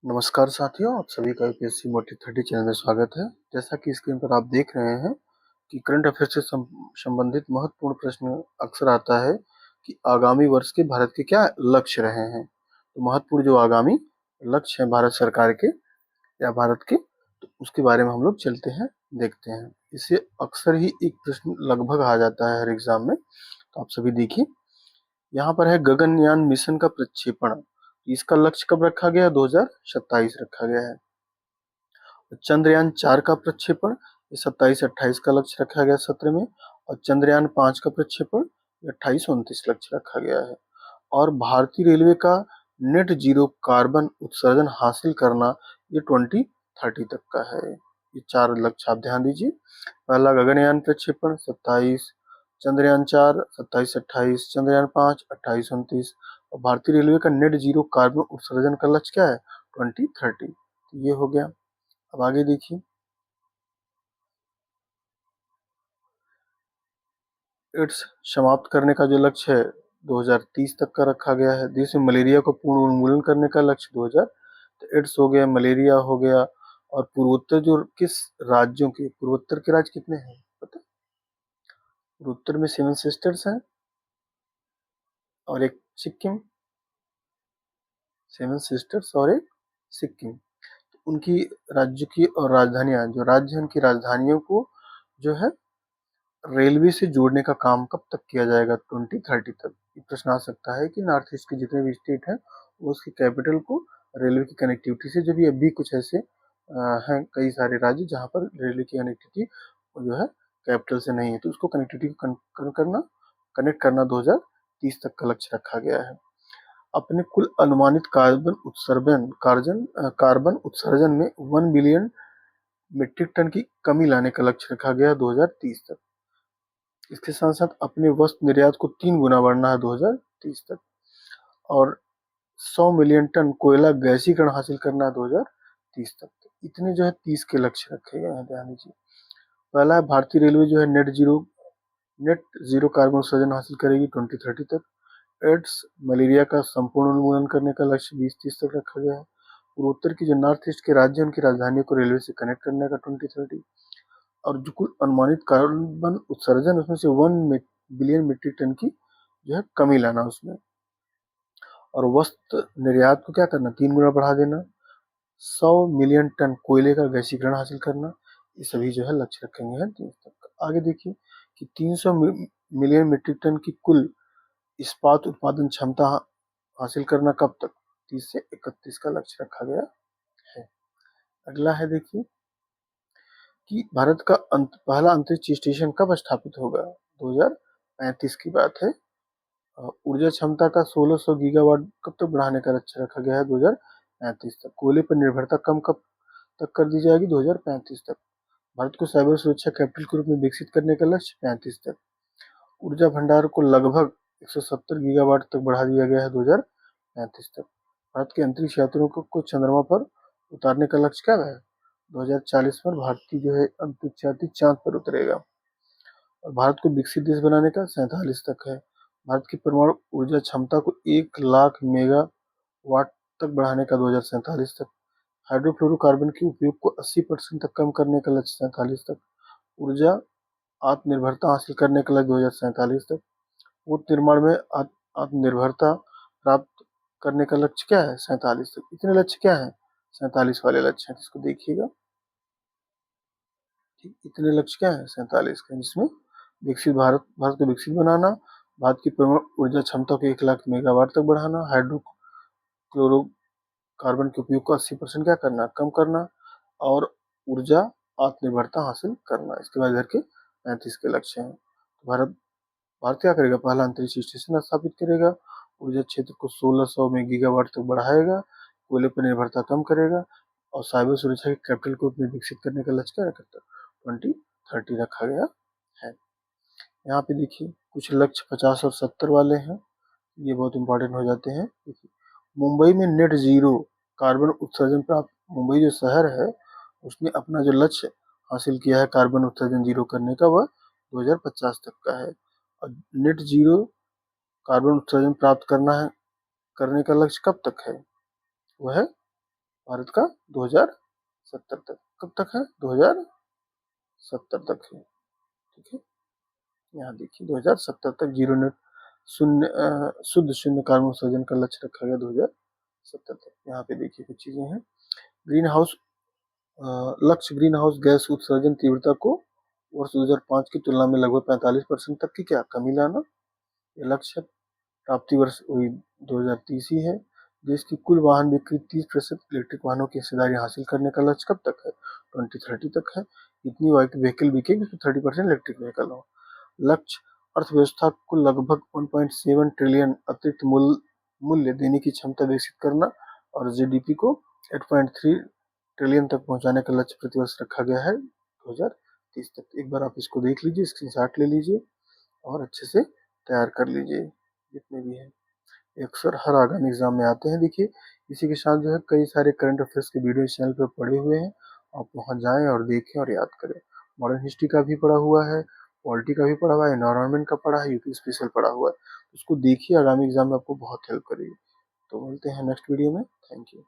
नमस्कार साथियों, आप सभी का यूपीएससी मोटी 30 चैनल में स्वागत है। जैसा कि स्क्रीन पर आप देख रहे हैं कि करंट अफेयर से संबंधित महत्वपूर्ण प्रश्न अक्सर आता है कि आगामी वर्ष के भारत के क्या लक्ष्य रहे हैं। तो महत्वपूर्ण जो आगामी लक्ष्य हैं भारत सरकार के या भारत के, तो उसके बारे में हम लोग चलते हैं, देखते हैं। इसे अक्सर ही एक प्रश्न लगभग आ जाता है हर एग्जाम में। तो आप सभी देखिए, यहाँ पर है गगनयान मिशन का प्रक्षेपण। इसका लक्ष्य कब रखा गया? 2027 रखा गया है। चंद्रयान 4 का प्रक्षेपण 27-28 का लक्ष्य रखा गया सत्र में, और चंद्रयान 5 का प्रक्षेपण 28-29 लक्ष्य रखा गया है। और भारतीय रेलवे का नेट जीरो कार्बन उत्सर्जन हासिल करना ये 2030 तक का है। ये 4 लक्ष्य आप ध्यान दीजिए। पहला गगनयान प्रक्षेपण 27, चंद्रयान 4 27-28, चंद्रयान 5 28-29, और भारतीय रेलवे का नेट जीरो कार्बन उत्सर्जन का लक्ष्य क्या है? 2030। ये हो गया। अब आगे देखिए, एड्स समाप्त करने का जो लक्ष्य है 2030 तक का रखा गया है। देश में मलेरिया को पूर्ण उन्मूलन करने का लक्ष्य 2000, तो एड्स हो गया, मलेरिया हो गया। और पूर्वोत्तर जो किस राज्यों के, पूर्वोत्तर के राज्य कितने हैं पता? पूर्वोत्तर में 7 सिस्टर्स हैं और एक सिक्किम। 7 सिस्टर्स और एक सिक्किम। उनकी राज्य की और राजधानियां, जो राज्य हैं उनकी राजधानियों को जो है रेलवे से जोड़ने का काम कब तक किया जाएगा? 2030 तक। ये प्रश्न आ सकता है कि नॉर्थ ईस्ट के जितने भी स्टेट हैं वो उसकी कैपिटल को रेलवे की कनेक्टिविटी से, जो भी अभी कुछ ऐसे हैं कई सारे राज्य जहाँ पर रेलवे की कनेक्टिविटी जो है कैपिटल से नहीं है, तो उसको कनेक्टिविटी को कनेक्ट करना 2030 तक का लक्ष्य रखा गया है। अपने कुल अनुमानित कार्बन उत्सर्जन में 1 बिलियन मीट्रिक टन की कमी लाने का लक्ष्य रखा गया 2030 तक। इसके साथ साथ अपने वस्त्र निर्यात को 3 गुना बढ़ना है 2030 तक, और 100 मिलियन टन कोयला गैसीकरण हासिल करना है 2030 तक। इतने जो है 30 के लक्ष्य रखे गए हैं, ध्यान दीजिए। पहला है भारतीय रेलवे जो है नेट जीरो कार्बन उत्सर्जन हासिल करेगी 2030 तक। एड्स मलेरिया का संपूर्ण उन्मूलन करने का लक्ष्य 2030 तक रखा गया है। पूर्वोत्तर की जो नॉर्थ ईस्ट के राज्य उनकी राजधानियों को रेलवे से कनेक्ट करने का 2030। और जो कुल अनुमानित कार्बन उत्सर्जन उसमें से 1 बिलियन मीट्रिक टन की जो है कमी लाना उसमें। और वस्त्र निर्यात को क्या करना? 3 गुना बढ़ा देना। 100 मिलियन टन कोयले का गैसीकरण हासिल करना। ये सभी जो है लक्ष्य रखेंगे हैं 30 तक। आगे देखिए कि 300 मिलियन मीट्रिक टन की कुल इस्पात उत्पादन क्षमता हासिल करना कब तक? 30 से 31 का लक्ष्य रखा गया है। अगला है देखिए कि भारत का पहला अंतरिक्ष स्टेशन कब स्थापित होगा? 2035 की बात है। ऊर्जा क्षमता का 1600 गीगावाट कब तक बढ़ाने का लक्ष्य रखा गया है? 2035 तक। कोयले पर निर्भरता कम कब तक कर दी जाएगी? 2035 तक। भारत को साइबर सुरक्षा कैपिटल के रूप में विकसित करने का लक्ष्य 35 तक। ऊर्जा भंडार को लगभग 170 गीगावाट तक बढ़ा दिया गया है 2035 तक। भारत के अंतरिक्ष यात्रियों को चंद्रमा पर उतारने का लक्ष्य क्या है? 2040 में भारतीय जो है अंतरिक्ष यात्री चांद पर उतरेगा। और भारत को विकसित देश बनाने का 47 तक है। भारत की परमाणु ऊर्जा क्षमता को 1 लाख मेगावाट तक बढ़ाने का 2047 तक। हाइड्रोफ्लोरोकार्बन के उपयोग को 80% तक कम करने का लक्ष्य 47 तक। ऊर्जा आत्मनिर्भरता हासिल करने का लक्ष्य 2047 तक। ऊर्जा निर्माण में आत्मनिर्भरता प्राप्त करने का लक्ष्य क्या है? 47 तक। इतने लक्ष्य क्या है? 47 वाले लक्ष्य हैं, इसको देखिएगा। ठीक, इतने लक्ष्य क्या है? 47 का, जिसमें भारत को विकसित बनाना, भारत की परमाणु ऊर्जा क्षमता को 1 लाख मेगावाट तक बढ़ाना, हाइड्रोक्लोरोकार्बन के उपयोग को 80% क्या करना? कम करना, और ऊर्जा आत्मनिर्भरता हासिल करना। इसके बाद इधर के 35 के लक्ष्य हैं। तो भारत क्या करेगा? पहला अंतरिक्ष स्टेशन स्थापित करेगा, ऊर्जा क्षेत्र को 1600 में गीगावाट तक बढ़ाएगा, कोयले पर निर्भरता कम करेगा, और साइबर सुरक्षा के कैपिटल को अपने विकसित करने का लक्ष्य क्या रखता है? 2030 रखा गया है। यहाँ पे देखिए कुछ लक्ष्य 50 और 70 वाले हैं, ये बहुत इंपॉर्टेंट हो जाते हैं। देखिए, मुंबई में नेट जीरो कार्बन उत्सर्जन प्राप्त, मुंबई जो शहर है उसने अपना जो लक्ष्य हासिल किया है कार्बन उत्सर्जन जीरो करने का, वह 2050 तक का है। और नेट जीरो कार्बन उत्सर्जन प्राप्त करने का लक्ष्य कब तक है? वह है भारत का 2070 तक। कब तक है? 2070 तक है। ठीक है, यहाँ देखिए 2070 तक जीरो नेट शुद्ध शून्य कार्बन उत्सर्जन का लक्ष्य रखा गया 2070 तक। यहाँ पे देखिए कुछ चीजें हैं। ग्रीन हाउस लक्ष्य ग्रीन हाउस गैस उत्सर्जन तीव्रता को वर्ष 2005 की तुलना में लगभग 45% तक की क्या कमी लाना, ये लक्ष्य प्राप्ति वर्ष वही 2030 ही है। देश की कुल वाहन बिक्री 30% इलेक्ट्रिक वाहनों की हिस्सेदारी हासिल करने का लक्ष्य कब तक है? 2030 तक है। इतनी व्हीकल बिकेगी तो 30% इलेक्ट्रिक व्हीकल हो। लक्ष्य अर्थव्यवस्था को लगभग 1.7 ट्रिलियन अतिरिक्त मूल्य देने की क्षमता विकसित करना और जीडीपी को 8.3 ट्रिलियन तक पहुंचाने का लक्ष्य प्रतिवर्ष रखा गया है 2030 तक। एक बार आप इसको देख लीजिए, स्क्रीनशॉट ले लीजिए और अच्छे से तैयार कर लीजिए जितने भी हैं। अक्सर हर आगामी एग्जाम में आते हैं। देखिए इसी के साथ जो है कई सारे करंट अफेयर्स के वीडियो इस चैनल पर पड़े हुए हैं, आप वहां जाएं और देखें और याद करें। मॉडर्न हिस्ट्री का भी पढ़ा हुआ है, पॉलिटी का भी पढ़ा हुआ है, एनवायरनमेंट का पढ़ा है, यूपी स्पेशल पढ़ा हुआ है। उसको देखिए, आगामी एग्जाम में आपको बहुत हेल्प करेगी। तो मिलते हैं नेक्स्ट वीडियो में। Thank you.